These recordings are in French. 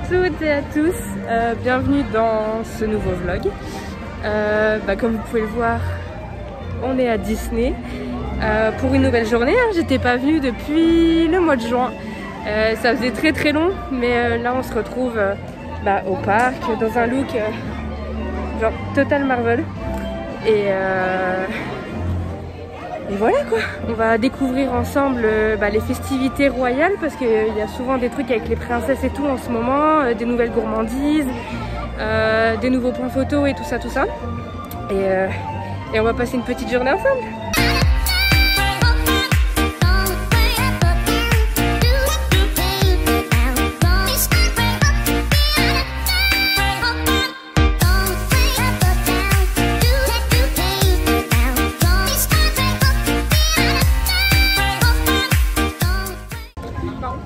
toutes et à tous, bienvenue dans ce nouveau vlog. Comme vous pouvez le voir, on est à Disney pour une nouvelle journée. J'étais pas venue depuis le mois de juin. Ça faisait très long, mais là on se retrouve au parc dans un look genre total Marvel. Et voilà quoi, on va découvrir ensemble les festivités royales parce qu'il y a souvent des trucs avec les princesses et tout en ce moment, des nouvelles gourmandises, des nouveaux points photos et tout ça. Et on va passer une petite journée ensemble.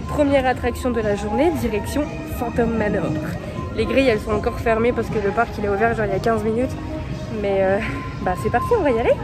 Première attraction de la journée, direction Phantom Manor. Les grilles elles sont encore fermées parce que le parc il est ouvert genre il y a 15 minutes. Mais c'est parti, on va y aller.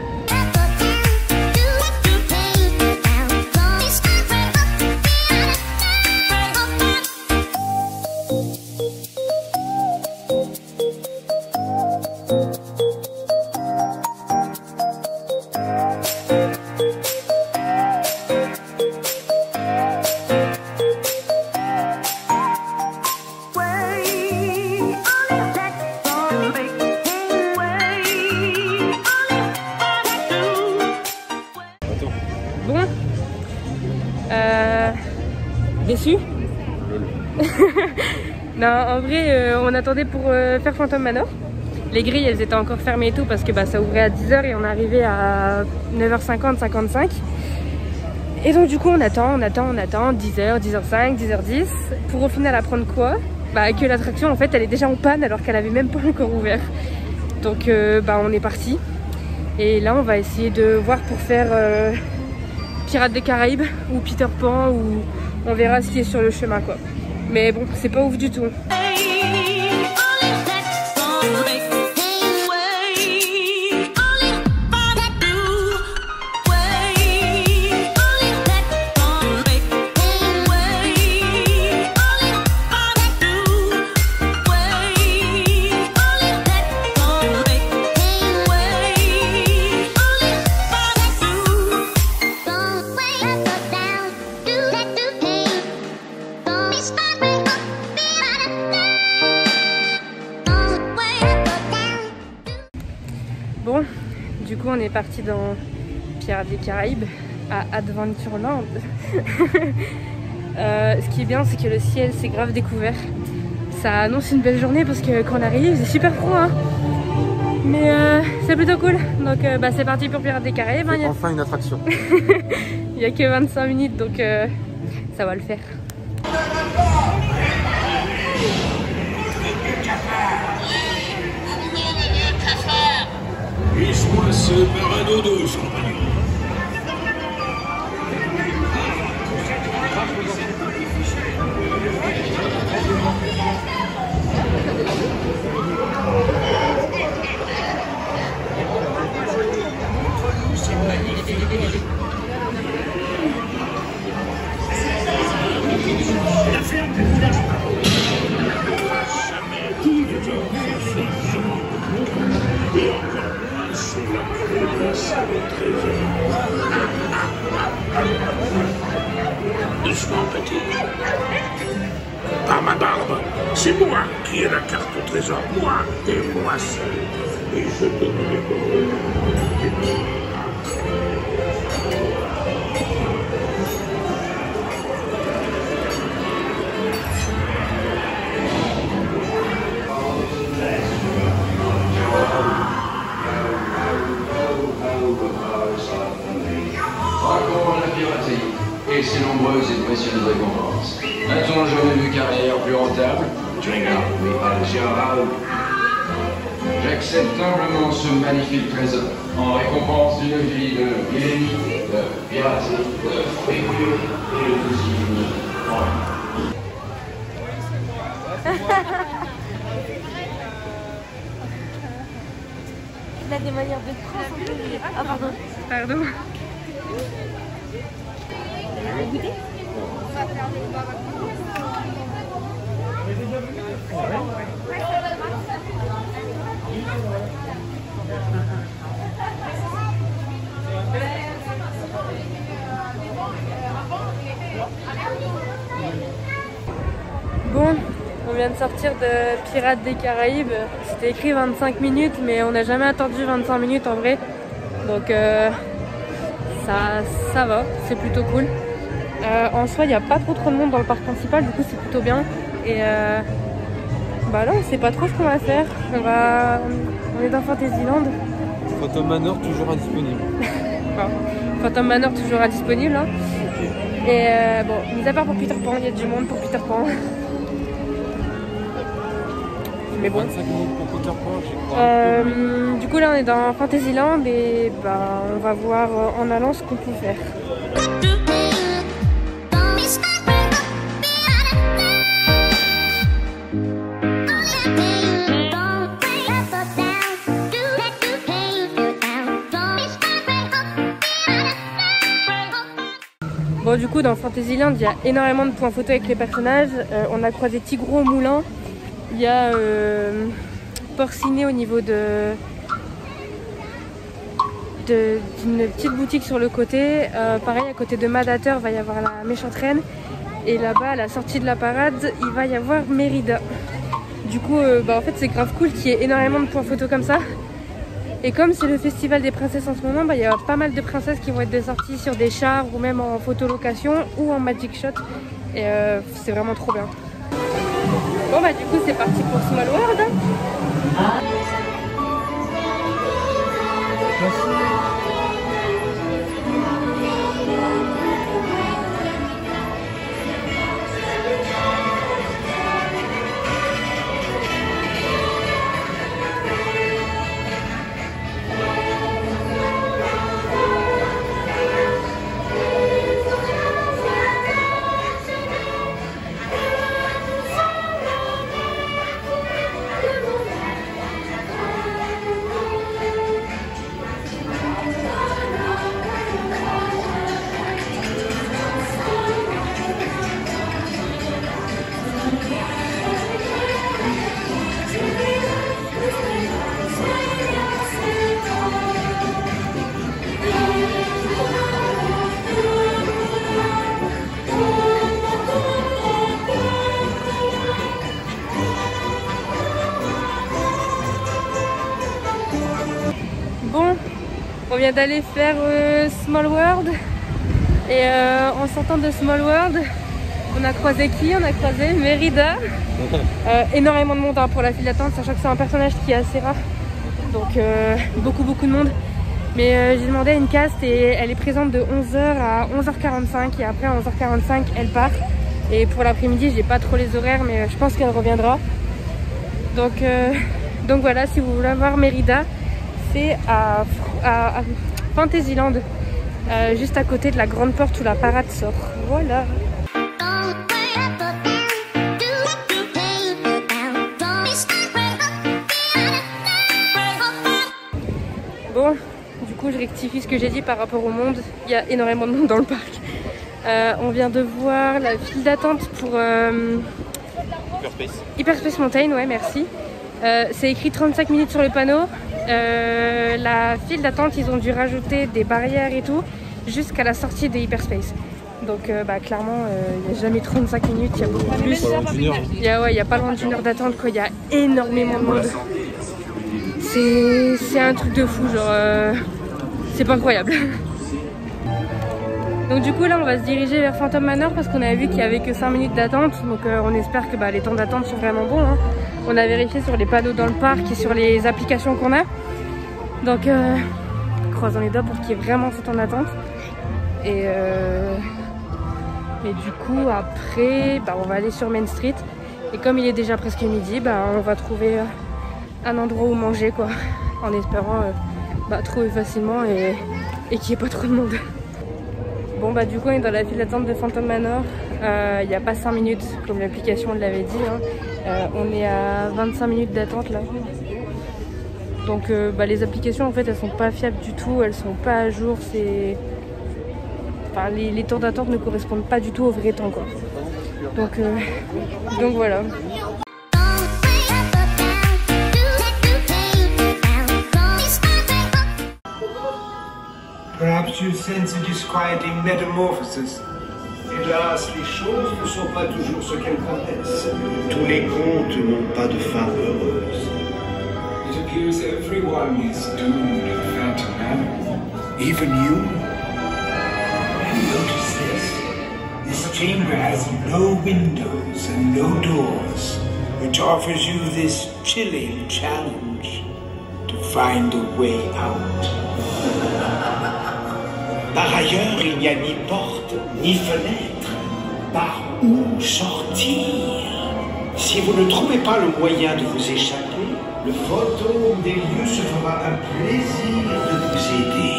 Déçu? Non, en vrai, on attendait pour faire Phantom Manor. Les grilles, elles étaient encore fermées et tout parce que ça ouvrait à 10h et on est arrivé à 9h50, 55. Et donc du coup, on attend, 10h, 10h05, 10h10. Pour au final apprendre quoi? Que l'attraction, en fait, elle est déjà en panne alors qu'elle avait même pas encore ouvert. Donc, on est parti. Et là, on va essayer de voir pour faire Pirates des Caraïbes ou Peter Pan ou... On verra ce qui est sur le chemin quoi. Mais bon, c'est pas ouf du tout. Bon, du coup on est parti dans Pirates des Caraïbes à Adventureland. Ce qui est bien c'est que le ciel c'est grave découvert. Ça annonce une belle journée parce que quand on arrive c'est super froid hein. Mais c'est plutôt cool. Donc c'est parti pour Pirates des Caraïbes. C'est enfin une attraction. Il n'y a que 25 minutes donc ça va le faire. Laisse-moi ce baradodo, compagnon. C'est magnifique. La ferme du village. Jamais tout les gens et encore. C'est la province au trésor. Doucement, petit. Par ma barbe, c'est moi qui ai la carte au trésor. Moi et moi seul. Et je te donnerai. Et ses nombreuses et précieuses récompenses. A-t-on jamais vu carrière plus rentable? Oui, Gérald. J'accepte humblement ce magnifique trésor en récompense d'une vie de millénies, de piraterie, de frivolité et de cuisine. Il a des manières de prendre. Ah pardon. Pardon. Vous avez goûté? Bon, on vient de sortir de Pirates des Caraïbes. C'était écrit 25 minutes, mais on n'a jamais attendu 25 minutes en vrai. Donc ça va, c'est plutôt cool. En soi, il n'y a pas trop de monde dans le parc principal, du coup c'est plutôt bien. Et bah là, on sait pas trop ce qu'on va faire. On est dans Fantasyland. Phantom Manor toujours indisponible. Enfin, Phantom Manor toujours indisponible. Hein. Et bon, mis à part pour Peter Pan, il y a du monde pour Peter Pan. Mais bon. 25 minutes pour Peter Pan, je crois. Du coup là on est dans Fantasyland et bah, on va voir en allant ce qu'on peut faire. Bon du coup dans Fantasyland il y a énormément de points photo avec les personnages. On a croisé Tigreau au moulin. Il y a Porcinet au niveau d'une petite boutique sur le côté. Pareil à côté de Madateur va y avoir la méchante reine. Et là-bas à la sortie de la parade il va y avoir Mérida. Du coup bah, en fait c'est grave cool qu'il y ait énormément de points photo comme ça. Et comme c'est le festival des princesses en ce moment, bah, y a pas mal de princesses qui vont être sorties sur des chars ou même en photolocation ou en magic shot. Et c'est vraiment trop bien. Bon bah du coup c'est parti pour Small World. Bon, on vient d'aller faire Small World et en sortant de Small World, on a croisé qui? On a croisé Mérida. Énormément de monde hein, pour la file d'attente, sachant que c'est un personnage qui est assez rare, donc beaucoup de monde. Mais j'ai demandé à une caste et elle est présente de 11h à 11h45 et après à 11h45 elle part. Et pour l'après-midi, j'ai pas trop les horaires, mais je pense qu'elle reviendra. Donc voilà, si vous voulez voir Mérida, c'est à Fantasyland, juste à côté de la grande porte où la parade sort. Voilà. Bon, du coup je rectifie ce que j'ai dit par rapport au monde. Il y a énormément de monde dans le parc. On vient de voir la file d'attente pour Hyperspace Mountain, ouais merci. C'est écrit 35 minutes sur le panneau. La file d'attente, ils ont dû rajouter des barrières et tout jusqu'à la sortie de Hyperspace. Donc bah, clairement, il n'y a jamais 35 minutes, il y a beaucoup plus. Il y a pas loin d'une heure d'attente, il y a énormément de monde. C'est un truc de fou, genre c'est pas incroyable. Donc du coup là on va se diriger vers Phantom Manor parce qu'on a vu qu'il n'y avait que 5 minutes d'attente. Donc on espère que bah, les temps d'attente sont vraiment bons hein. On a vérifié sur les panneaux dans le parc et sur les applications qu'on a. Donc croisons les doigts pour qu'il y ait vraiment ce temps d'attente. Et du coup après bah, on va aller sur Main Street. Et comme il est déjà presque midi, bah, on va trouver un endroit où manger quoi. En espérant bah, trouver facilement et qu'il n'y ait pas trop de monde. Bon bah du coup on est dans la file d'attente de Phantom Manor. Il n'y a pas 5 minutes comme l'application l'avait dit hein. On est à 25 minutes d'attente là. Donc bah, les applications en fait elles sont pas fiables du tout, elles sont pas à jour, c'est... Enfin, les temps d'attente ne correspondent pas du tout au vrai temps quoi. Donc voilà. Perhaps you sense a disquieting metamorphosis. Hélas, les choses ne sont pas toujours ce qu'elles paraissent. Tous les contes n'ont pas de fin heureuse. It appears everyone is doomed at Phantom Manor. Even you? And notice this. This chamber has no windows and no doors, which offers you this chilling challenge to find a way out. Par ailleurs, il n'y a ni porte, ni fenêtre. Par où sortir? Si vous ne trouvez pas le moyen de vous échapper, le fantôme des lieux se fera un plaisir de vous aider.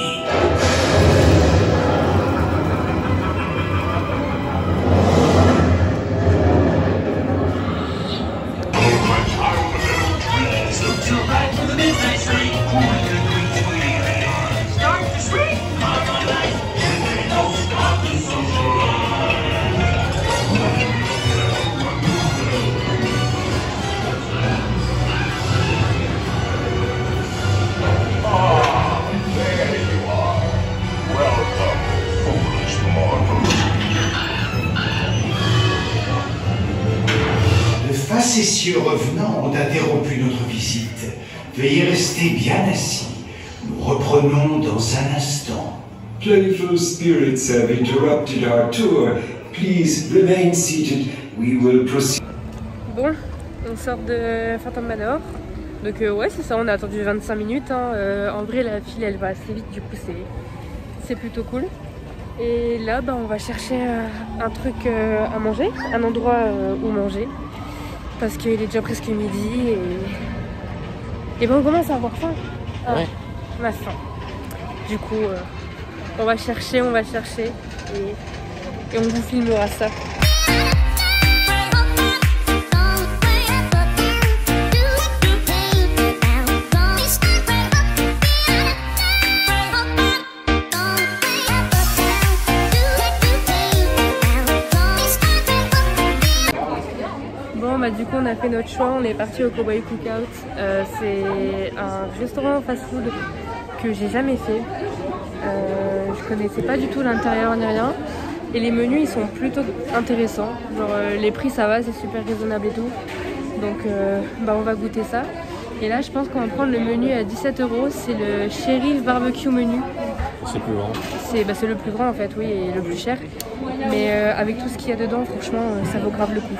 Facétieux revenants ont interrompu notre visite. Veuillez rester bien assis. Nous reprenons dans un instant. Playful spirits have interrupted our tour. Please remain seated. We will proceed. Bon, on sort de Phantom Manor. Donc ouais, c'est ça, on a attendu 25 minutes. Hein. En vrai, la file, elle va assez vite, du coup, c'est plutôt cool. Et là, bah, on va chercher un truc à manger, un endroit où manger. Parce qu'il est déjà presque midi et ben on commence à avoir faim. Ah, ouais. On a faim. Du coup, on va chercher et on vous filmera ça. Du coup on a fait notre choix, on est parti au Cowboy Cookout. C'est un restaurant fast-food que j'ai jamais fait. Je connaissais pas du tout l'intérieur ni rien. Et les menus ils sont plutôt intéressants. Genre les prix ça va, c'est super raisonnable et tout. Donc bah, on va goûter ça. Et là je pense qu'on va prendre le menu à 17 €. C'est le Sheriff Barbecue menu. C'est plus grand. C'est le plus grand en fait, oui, et le plus cher. Mais avec tout ce qu'il y a dedans, franchement ça vaut grave le coup.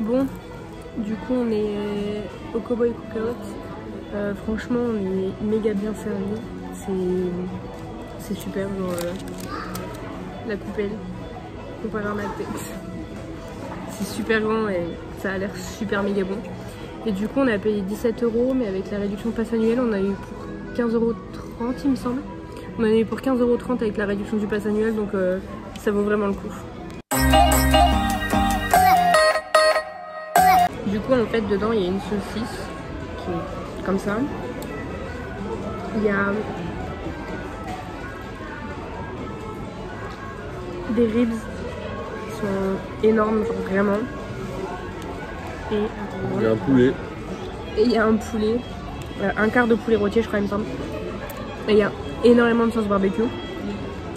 Bon, du coup on est au Cowboy Cookout. Franchement on est méga bien servi. C'est super, genre la coupelle comparé à ma tête. C'est super grand et ça a l'air super méga bon. Et du coup on a payé 17 €, mais avec la réduction de pass annuel on a eu pour 15,30 € il me semble. On a eu pour 15,30 € avec la réduction du pass annuel, donc ça vaut vraiment le coup. Du coup en fait dedans il y a une saucisse qui est comme ça. Il y a des ribs qui sont énormes, genre vraiment. Et il y a un poulet. Et il y a un poulet, un quart de poulet rôti je crois il me semble. Et il y a énormément de sauce barbecue.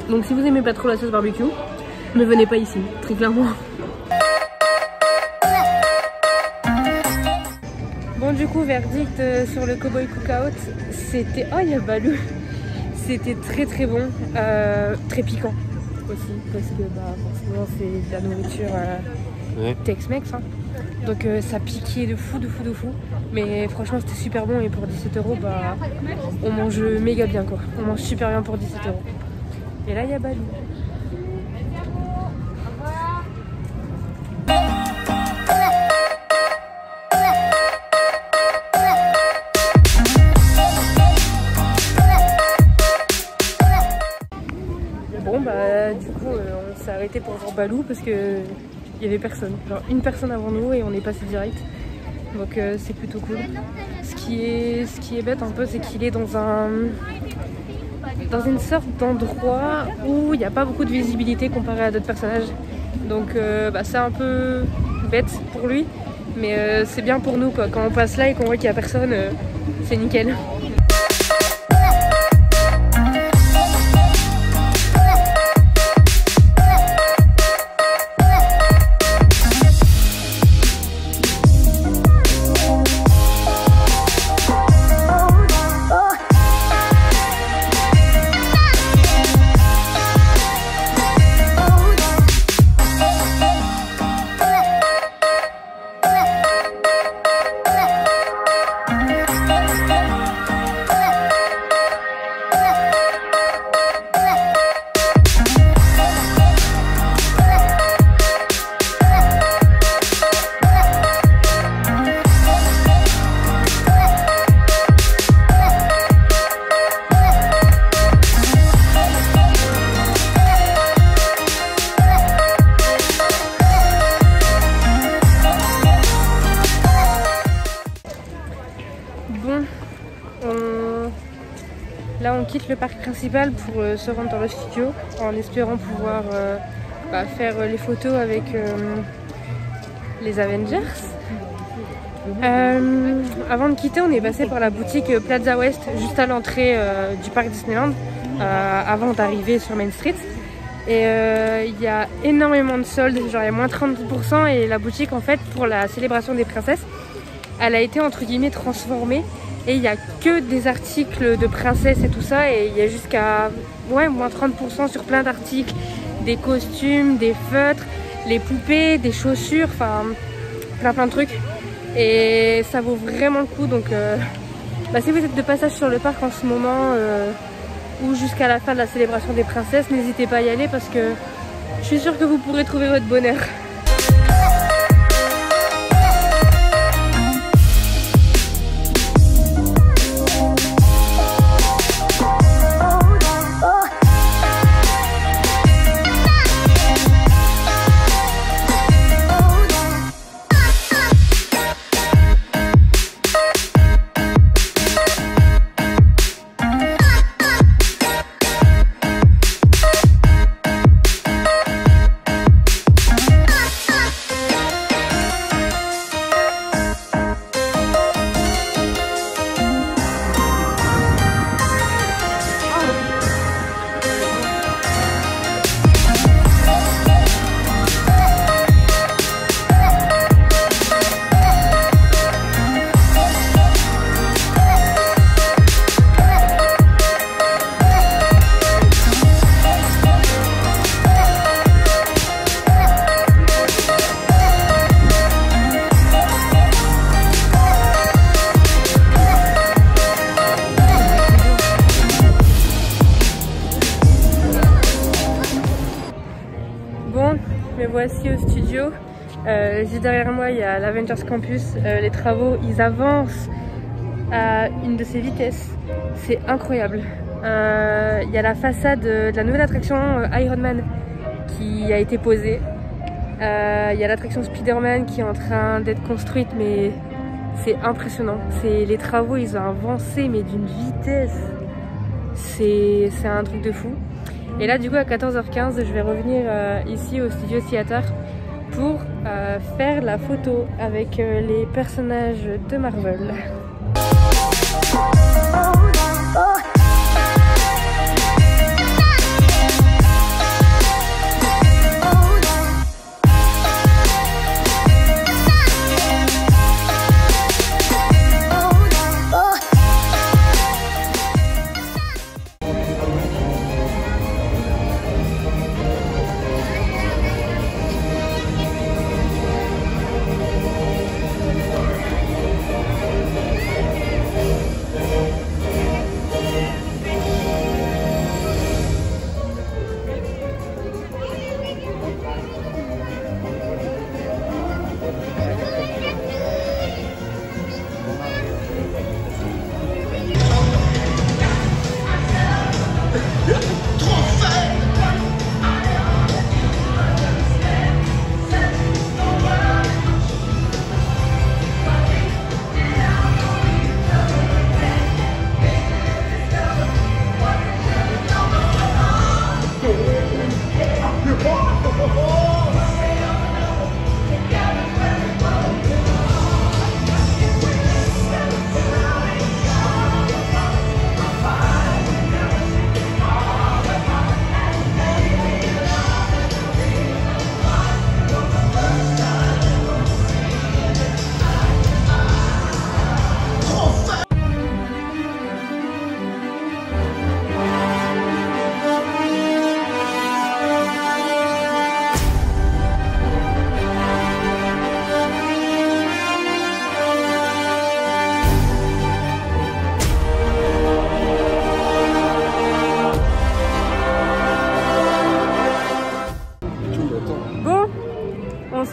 Donc si vous aimez pas trop la sauce barbecue, ne venez pas ici, très clairement. Bon du coup verdict sur le Cowboy Cookout, c'était... Oh il y a Balou. C'était très très bon, très piquant aussi parce que bah, forcément c'est de la nourriture ouais. Tex-Mex hein. Donc ça piquait de fou. Mais franchement c'était super bon et pour 17 € bah, on mange méga bien quoi. On mange super bien pour 17 €. Et là il y a Balou. Bon bah du coup on s'est arrêté pour voir Balou parce que il y avait personne. Genre une personne avant nous et on est passé direct. Donc c'est plutôt cool. Ce qui est bête un peu, c'est qu'il est dans une sorte d'endroit où il n'y a pas beaucoup de visibilité comparé à d'autres personnages. Donc c'est un peu bête pour lui, mais c'est bien pour nous quoi. Quand on passe là et qu'on voit qu'il n'y a personne, c'est nickel. Là on quitte le parc principal pour se rendre dans le studio en espérant pouvoir faire les photos avec les Avengers. Avant de quitter, on est passé par la boutique Plaza West juste à l'entrée du parc Disneyland avant d'arriver sur Main Street. Et il y a énormément de soldes, genre il y a moins 30% et la boutique en fait pour la célébration des princesses, elle a été entre guillemets transformée. Et il n'y a que des articles de princesse et tout ça. Et il y a jusqu'à moins 30% sur plein d'articles. Des costumes, des feutres, les poupées, des chaussures. Enfin, plein de trucs. Et ça vaut vraiment le coup. Donc, si vous êtes de passage sur le parc en ce moment ou jusqu'à la fin de la célébration des princesses, n'hésitez pas à y aller parce que je suis sûre que vous pourrez trouver votre bonheur. Me voici au studio. Juste derrière moi il y a l'Avengers Campus. Les travaux ils avancent à une de ces vitesses. C'est incroyable. Il y a la façade de la nouvelle attraction Iron Man qui a été posée. Il y a l'attraction Spider-Man qui est en train d'être construite, mais c'est impressionnant. Les travaux ils ont avancé mais d'une vitesse. C'est un truc de fou. Et là du coup à 14h15 je vais revenir ici au Studio Theater pour faire la photo avec les personnages de Marvel.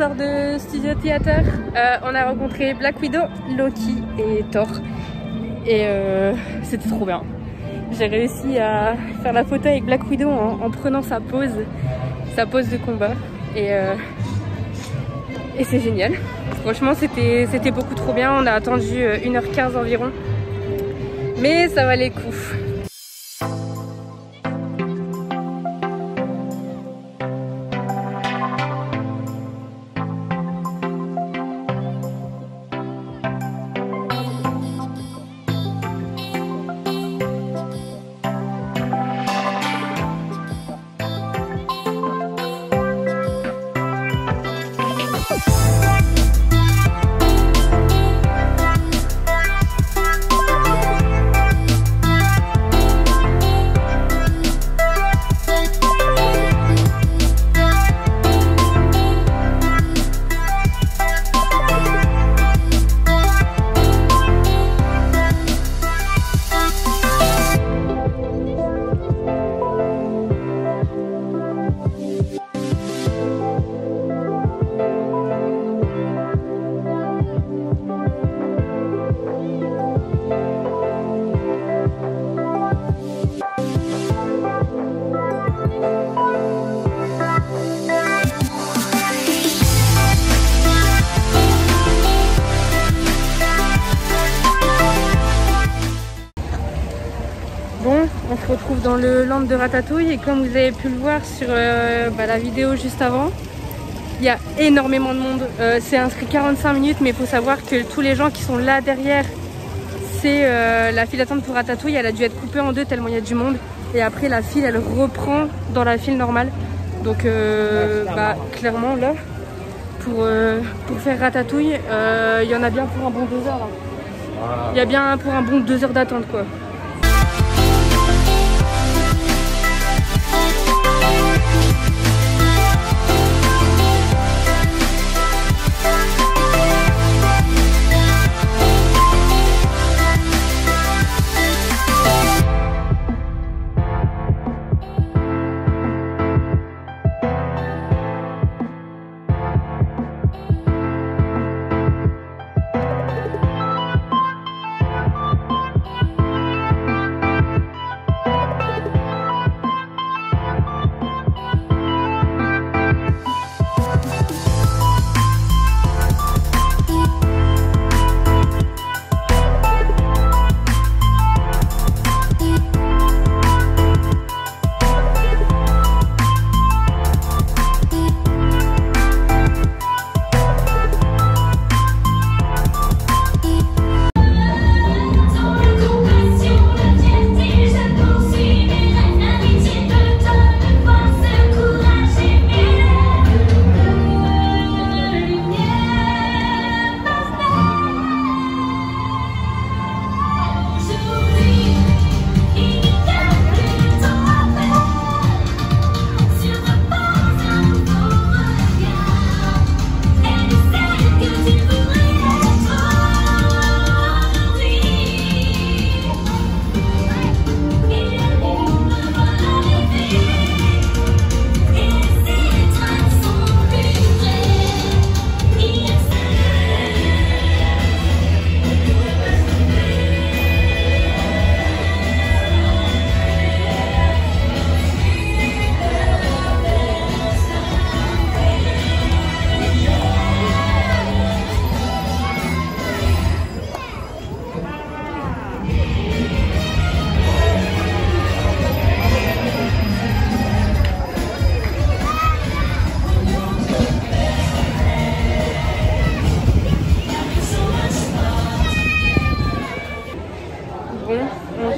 sort de Studio Theater. On a rencontré Black Widow, Loki et Thor. Et c'était trop bien. J'ai réussi à faire la photo avec Black Widow en prenant sa pose de combat. Et c'est génial. Franchement, c'était beaucoup trop bien. On a attendu 1h15 environ. Mais ça valait le coup. On se retrouve dans le land de Ratatouille et comme vous avez pu le voir sur la vidéo juste avant, il y a énormément de monde. C'est inscrit 45 minutes, mais il faut savoir que tous les gens qui sont là derrière, c'est la file d'attente pour Ratatouille. Elle a dû être coupée en deux tellement il y a du monde. Et après la file, elle reprend dans la file normale. Donc clairement là, pour faire Ratatouille, il y en a bien pour un bon 2 heures. Il y a bien pour un bon 2 heures d'attente quoi.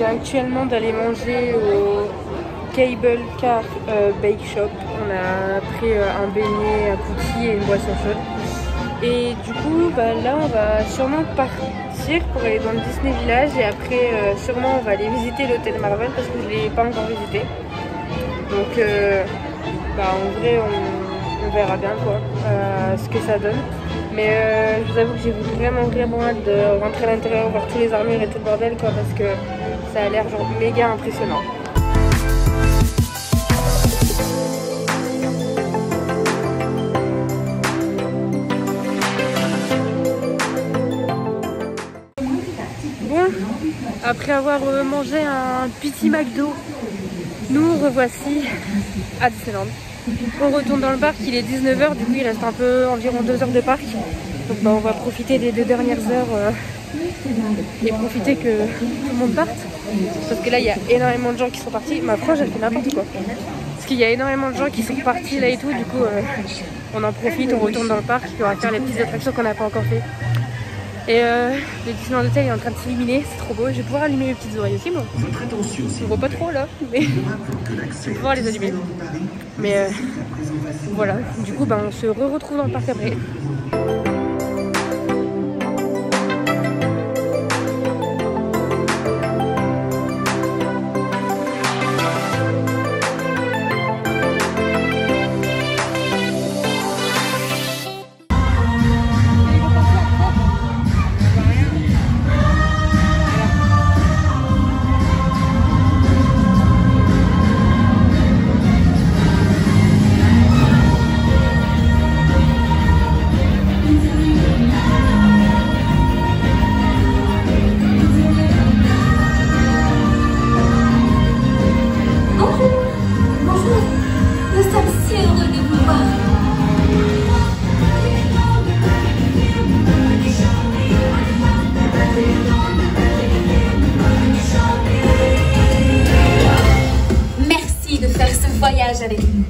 Actuellement d'aller manger au Cable Car Bake Shop. On a pris un beignet, un cookie et une boisson chaude. Et du coup là on va sûrement partir pour aller dans le Disney Village et après sûrement on va aller visiter l'hôtel Marvel parce que je ne l'ai pas encore visité. Donc en vrai on verra bien quoi ce que ça donne. Mais je vous avoue que j'ai vraiment hâte de rentrer à l'intérieur, voir tous les armures et tout le bordel quoi parce que ça a l'air genre méga impressionnant. après avoir mangé un petit McDo, nous revoici à Disneyland. On retourne dans le parc, il est 19 h, du coup il reste environ 2 heures de parc. Donc bah, on va profiter des 2 dernières heures et profiter que tout le monde parte. Parce que là il y a énormément de gens qui sont partis. Ma frange elle fait n'importe quoi. Parce qu'il y a énormément de gens qui sont partis là et tout, du coup on en profite, on retourne dans le parc, on va faire les petites attractions qu'on n'a pas encore fait. Et le Disneyland Hotel est en train de s'illuminer, c'est trop beau. Je vais pouvoir allumer mes petites oreilles aussi moi. Je ne vois pas trop là, mais je vais pouvoir les allumer. Mais voilà, du coup on se retrouve dans le parc après. Avec nous.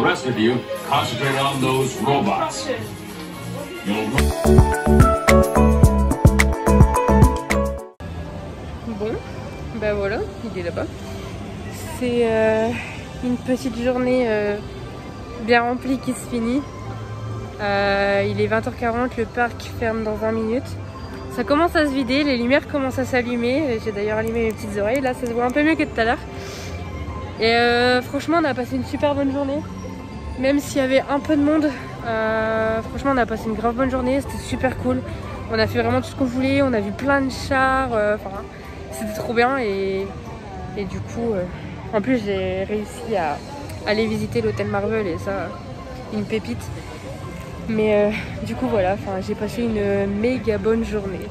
rest of you, concentrate on those robots. Bon, ben voilà, il est là-bas. C'est une petite journée bien remplie qui se finit. Il est 20h40, le parc ferme dans 20 minutes. Ça commence à se vider, les lumières commencent à s'allumer. J'ai d'ailleurs allumé mes petites oreilles, là ça se voit un peu mieux que tout à l'heure. Et franchement on a passé une super bonne journée. Même s'il y avait un peu de monde, franchement on a passé une grave bonne journée, c'était super cool. On a fait vraiment tout ce qu'on voulait, on a vu plein de chars, enfin c'était trop bien et du coup, en plus j'ai réussi à aller visiter l'hôtel Marvel et ça, une pépite. Mais du coup voilà, j'ai passé une méga bonne journée.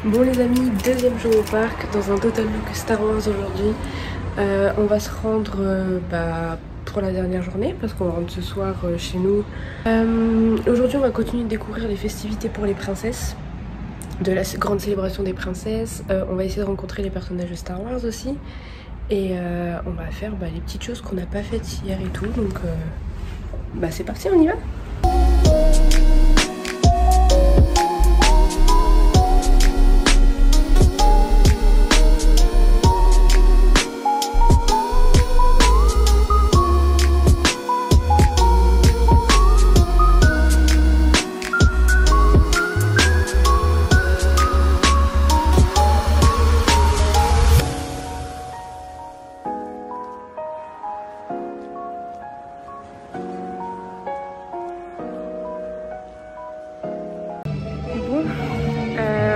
Bon les amis, deuxième jour au parc dans un total look Star Wars aujourd'hui. On va se rendre pour la dernière journée parce qu'on rentre ce soir chez nous. Aujourd'hui on va continuer de découvrir les festivités pour les princesses, de la grande célébration des princesses. On va essayer de rencontrer les personnages de Star Wars aussi. Et on va faire les petites choses qu'on n'a pas faites hier et tout. Donc c'est parti, on y va.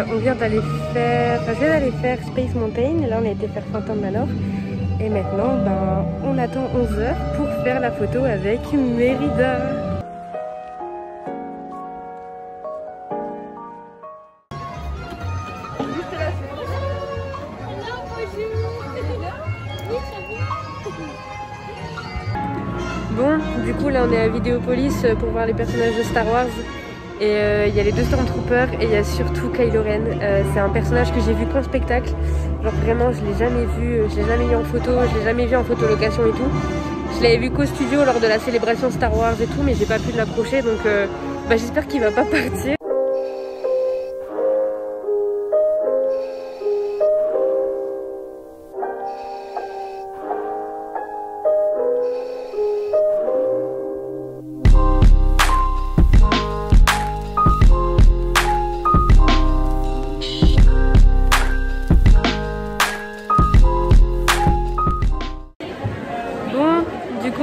On vient d'aller faire, je viens d'aller faire Space Mountain, et là on a été faire Phantom Manor. Et maintenant, on attend 11h pour faire la photo avec Mérida. Bon, du coup là on est à Vidéopolis pour voir les personnages de Star Wars. Et il y a les deux Stormtroopers et il y a surtout Kylo Ren. C'est un personnage que j'ai vu qu'en spectacle. Genre vraiment je l'ai jamais vu, je l'ai jamais vu en photo, je l'ai jamais vu en photolocation et tout. Je l'avais vu qu'au studio lors de la célébration Star Wars et tout, mais j'ai pas pu l'approcher, donc j'espère qu'il va pas partir.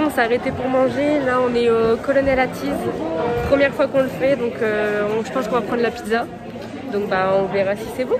On s'est arrêté pour manger, là on est au Colonel Attiz, première fois qu'on le fait, donc je pense qu'on va prendre la pizza, donc on verra si c'est bon.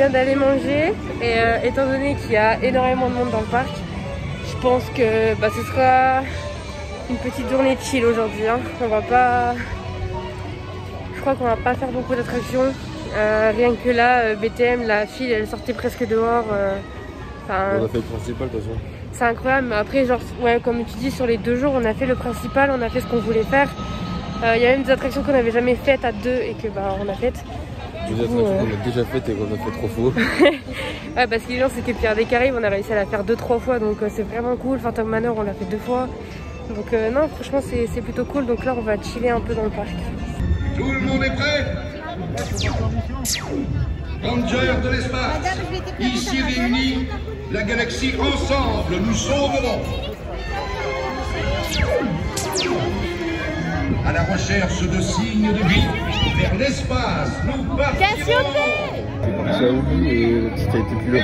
vient d'aller manger et étant donné qu'il y a énormément de monde dans le parc, je pense que bah, ce sera une petite journée chill aujourd'hui. Hein. On va pas... Je crois qu'on va pas faire beaucoup d'attractions. Rien que là, BTM, la file, elle sortait presque dehors. On a fait le principal de toute façon. C'est incroyable, mais après, genre, ouais, comme tu dis, sur les 2 jours, on a fait le principal, on a fait ce qu'on voulait faire. Il y a même des attractions qu'on n'avait jamais faites à 2 et que bah, on a faites. Des attractions qu'on a déjà faites et qu'on a fait trop faux. Ouais, parce que les gens, c'était Pirates des Caraïbes, on a réussi à la faire 2-3 fois, donc c'est vraiment cool. Phantom Manor, on l'a fait 2 fois. Donc non, franchement, c'est plutôt cool. Donc là, on va chiller un peu dans le parc. Tout le monde est prêt? Rangers de l'espace, ici réunis, la galaxie ensemble, nous sauverons. À la recherche de signes de vie, vers l'espace, nous partirons. J'ai oublié et le petit a été plus long.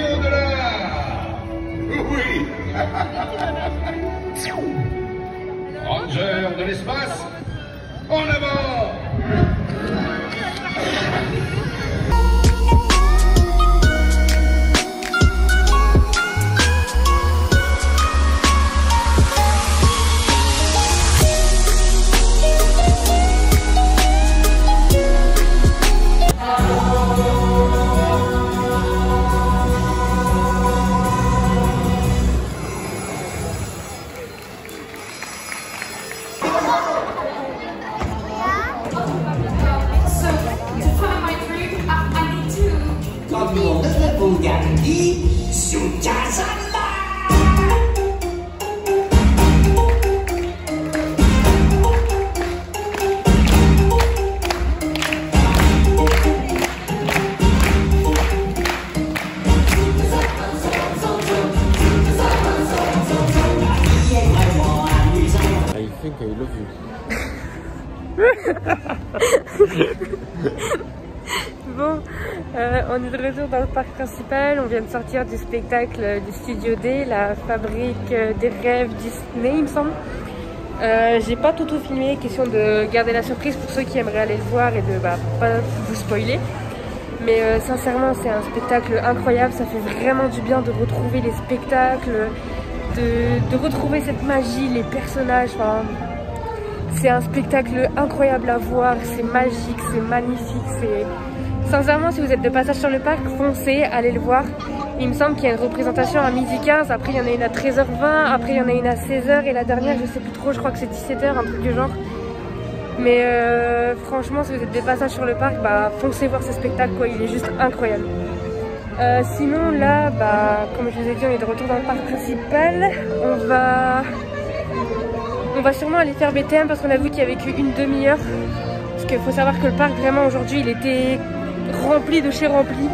Oui. Rangers de l'espace, en avant. Bon, on est de retour dans le parc principal, on vient de sortir du spectacle du Studio D, la fabrique des rêves Disney il me semble. J'ai pas tout filmé, question de garder la surprise pour ceux qui aimeraient aller le voir et de pas vous spoiler. Mais sincèrement c'est un spectacle incroyable, ça fait vraiment du bien de retrouver les spectacles, de retrouver cette magie, les personnages, enfin... C'est un spectacle incroyable à voir, c'est magique, c'est magnifique, c'est... Sincèrement, si vous êtes de passage sur le parc, foncez, allez le voir. Il me semble qu'il y a une représentation à 12h15, après il y en a une à 13h20, après il y en a une à 16h et la dernière, je sais plus trop, je crois que c'est 17h, un truc du genre. Mais franchement, si vous êtes de passage sur le parc, bah foncez voir ce spectacle, quoi, il est juste incroyable. Sinon là, bah comme je vous ai dit, on est de retour dans le parc principal. On va sûrement aller faire BTM parce qu'on a vu qu'il n'y avait qu'une demi-heure. Parce qu'il faut savoir que le parc, vraiment, aujourd'hui, il était rempli de chez rempli.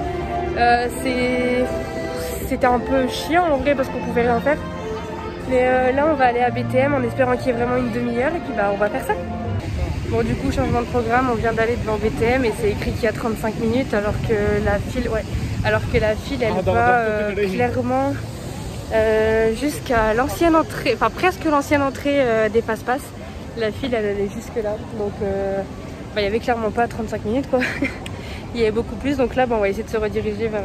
C'était un peu chiant en vrai parce qu'on pouvait rien faire. Mais là, on va aller à BTM en espérant qu'il y ait vraiment une demi-heure et puis bah, on va faire ça. Bon, du coup, changement de programme, on vient d'aller devant BTM et c'est écrit qu'il y a 35 minutes alors que la file, elle va clairement... jusqu'à l'ancienne entrée, enfin presque l'ancienne entrée des passe-passe. La file elle est jusque là, donc il y avait clairement pas 35 minutes quoi. Il y avait beaucoup plus, donc là on va essayer de se rediriger vers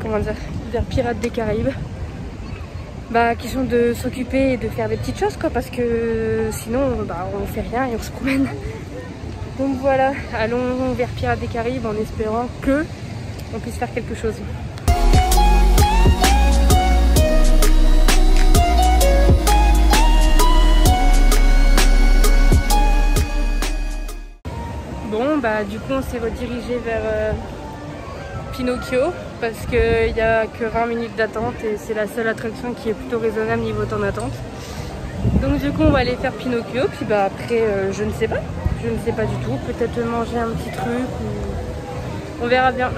comment dire, vers Pirates des Caraïbes. Question de s'occuper et de faire des petites choses quoi, parce que sinon on fait rien et on se promène. Donc voilà, allons vers Pirates des Caraïbes en espérant que on puisse faire quelque chose. Bon, du coup on s'est redirigé vers Pinocchio parce qu'il n'y a que 20 minutes d'attente et c'est la seule attraction qui est plutôt raisonnable niveau temps d'attente. Donc du coup on va aller faire Pinocchio, puis après je ne sais pas du tout, peut-être manger un petit truc ou on verra bien.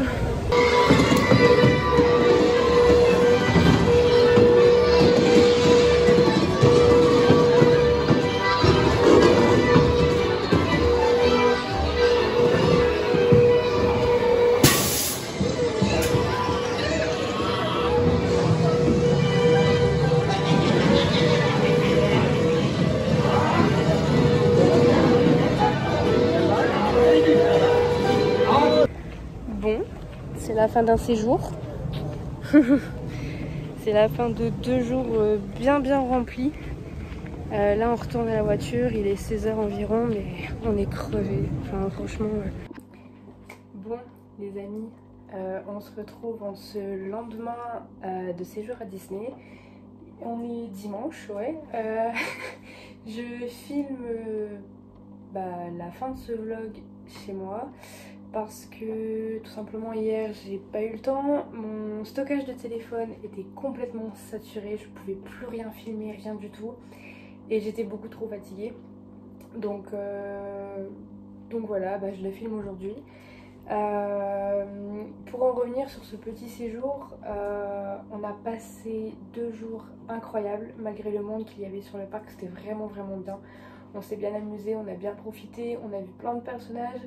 c'est la fin d'un séjour. C'est la fin de 2 jours bien remplis. Là on retourne à la voiture, il est 16h environ, mais on est crevés. Enfin franchement. Bon les amis, on se retrouve en ce lendemain de séjour à Disney. On est dimanche, ouais. Je filme la fin de ce vlog chez moi parce que tout simplement hier j'ai pas eu le temps. Mon stockage de téléphone était complètement saturé, je pouvais plus rien filmer, rien du tout. Et j'étais beaucoup trop fatiguée. Donc voilà, je le filme aujourd'hui. Pour en revenir sur ce petit séjour, on a passé 2 jours incroyables malgré le monde qu'il y avait sur le parc. C'était vraiment bien. On s'est bien amusé, on a bien profité, on a vu plein de personnages,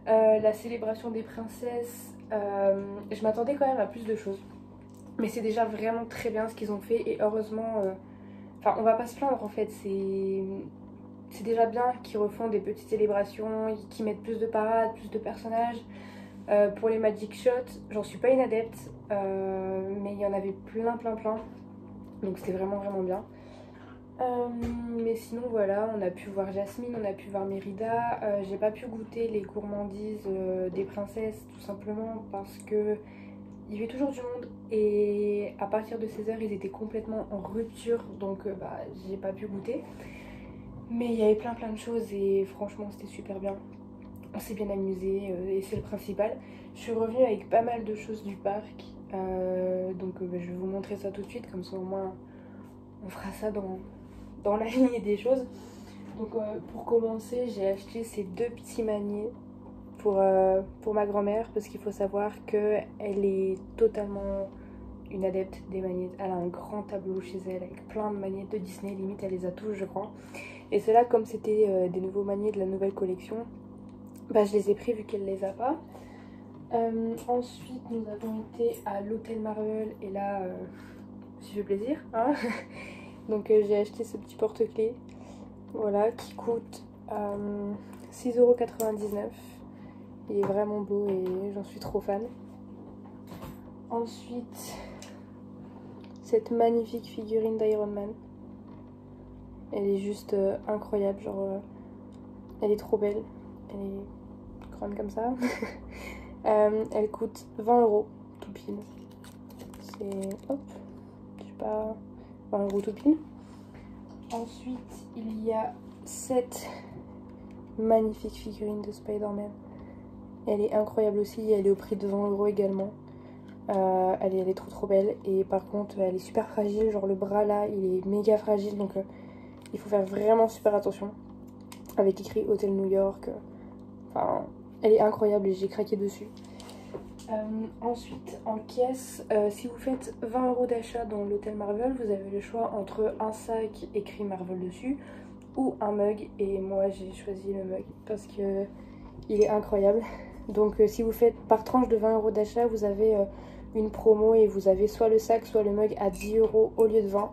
la célébration des princesses. Je m'attendais quand même à plus de choses, mais c'est déjà vraiment très bien ce qu'ils ont fait et heureusement, enfin on va pas se plaindre en fait, c'est déjà bien qu'ils refont des petites célébrations, qu'ils mettent plus de parades, plus de personnages. Pour les Magic Shots, j'en suis pas une adepte, mais il y en avait plein. Donc c'était vraiment bien. Mais sinon voilà, on a pu voir Jasmine, on a pu voir Mérida. J'ai pas pu goûter les gourmandises des princesses tout simplement parce que il y avait toujours du monde et à partir de 16h ils étaient complètement en rupture, donc j'ai pas pu goûter. Mais il y avait plein de choses et franchement c'était super bien. On s'est bien amusé et c'est le principal. Je suis revenue avec pas mal de choses du parc. Donc je vais vous montrer ça tout de suite, comme ça au moins on fera ça dans la lignée des choses. Donc pour commencer, j'ai acheté ces 2 petits maniers pour ma grand-mère parce qu'il faut savoir qu'elle est totalement une adepte des magnettes. Elle a un grand tableau chez elle avec plein de magnettes de Disney, limite elle les a tous je crois. Et ceux-là, comme c'était des nouveaux maniets de la nouvelle collection, je les ai pris vu qu'elle les a pas. Ensuite nous avons été à l'hôtel Marvel et là je me suis fait plaisir hein. Donc j'ai acheté ce petit porte-clés, voilà, qui coûte 6,99 €. Il est vraiment beau et j'en suis trop fan. Ensuite cette magnifique figurine d'Iron Man. Elle est juste incroyable, genre elle est trop belle, elle est grande comme ça. Elle coûte 20 € tout pile. C'est hop, je sais pas, 20 € tout pile. Ensuite il y a cette magnifique figurine de Spider-Man. Elle est incroyable aussi, elle est au prix de 20 € également. Elle est trop belle et par contre elle est super fragile, genre le bras là il est méga fragile, donc il faut faire vraiment super attention. Avec écrit Hôtel New York, enfin elle est incroyable et j'ai craqué dessus. Ensuite en caisse, si vous faites 20 € d'achat dans l'hôtel Marvel, vous avez le choix entre un sac écrit Marvel dessus ou un mug, et moi j'ai choisi le mug parce que il est incroyable. Donc si vous faites par tranche de 20 € d'achat, vous avez une promo et vous avez soit le sac soit le mug à 10 € au lieu de 20.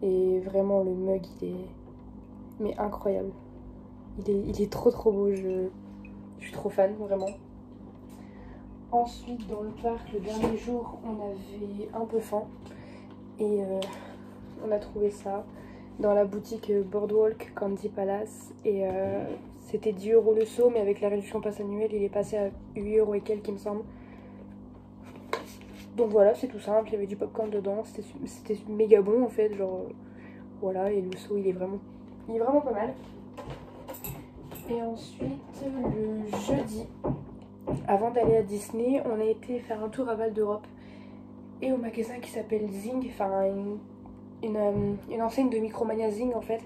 Et vraiment le mug il est mais incroyable. Il est trop beau, je suis trop fan vraiment. Ensuite dans le parc, le dernier jour, on avait un peu faim et on a trouvé ça dans la boutique Boardwalk Candy Palace et c'était 10 € le seau, mais avec la réduction passe annuelle il est passé à 8 € et quelques il me semble. Donc voilà, c'est tout simple, il y avait du popcorn dedans, c'était méga bon en fait, genre voilà, et le seau il est vraiment pas mal. Et ensuite le jeudi, avant d'aller à Disney, on a été faire un tour à Val d'Europe et au magasin qui s'appelle Zing, enfin une enseigne de Micromania Zing en fait,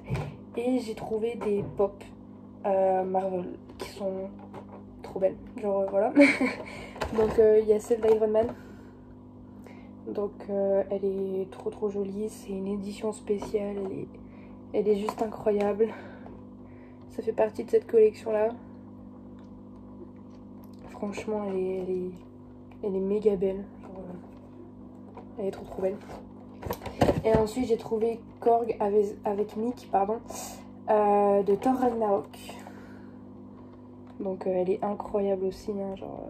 et j'ai trouvé des pop Marvel qui sont trop belles, genre voilà. Donc il y a celle d'Iron Man, donc elle est trop jolie, c'est une édition spéciale, elle est juste incroyable, ça fait partie de cette collection là. Franchement elle est méga belle, genre, elle est trop belle. Et ensuite j'ai trouvé Korg avec Mick, pardon, de Thor Ragnarok. Donc elle est incroyable aussi, hein, genre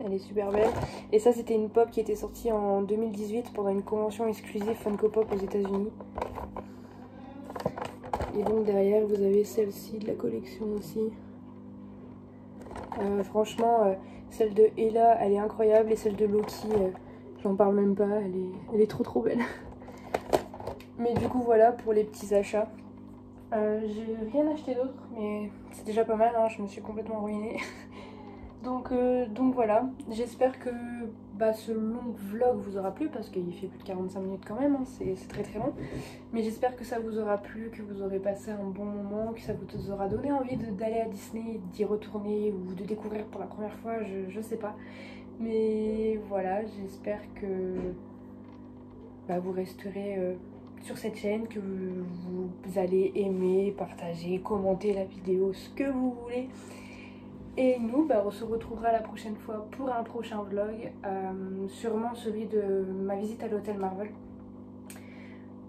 Elle est super belle. Et ça c'était une pop qui était sortie en 2018 pendant une convention exclusive Funko Pop aux États-Unis. Et donc derrière vous avez celle-ci de la collection aussi. Franchement celle de Ella elle est incroyable et celle de Loki j'en parle même pas, elle est trop belle. Mais du coup voilà pour les petits achats. J'ai rien acheté d'autre mais c'est déjà pas mal, hein, je me suis complètement ruinée. donc voilà, j'espère que ce long vlog vous aura plu parce qu'il fait plus de 45 minutes quand même, hein, c'est très long. Mais j'espère que ça vous aura plu, que vous aurez passé un bon moment, que ça vous aura donné envie d'aller à Disney, d'y retourner ou de découvrir pour la première fois, je sais pas. Mais voilà, j'espère que vous resterez sur cette chaîne, que vous allez aimer, partager, commenter la vidéo, ce que vous voulez. Et nous, on se retrouvera la prochaine fois pour un prochain vlog, sûrement celui de ma visite à l'hôtel Marvel.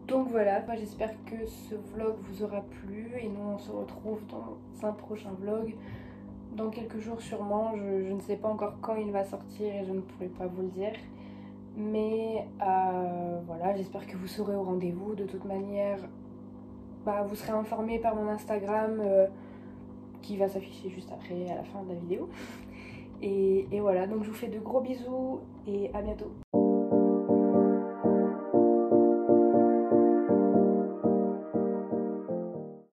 Donc voilà, moi j'espère que ce vlog vous aura plu et nous on se retrouve dans un prochain vlog dans quelques jours sûrement. Je ne sais pas encore quand il va sortir et je ne pourrai pas vous le dire. Mais voilà, j'espère que vous serez au rendez-vous. De toute manière, vous serez informés par mon Instagram qui va s'afficher juste après à la fin de la vidéo. Et voilà, donc je vous fais de gros bisous et à bientôt.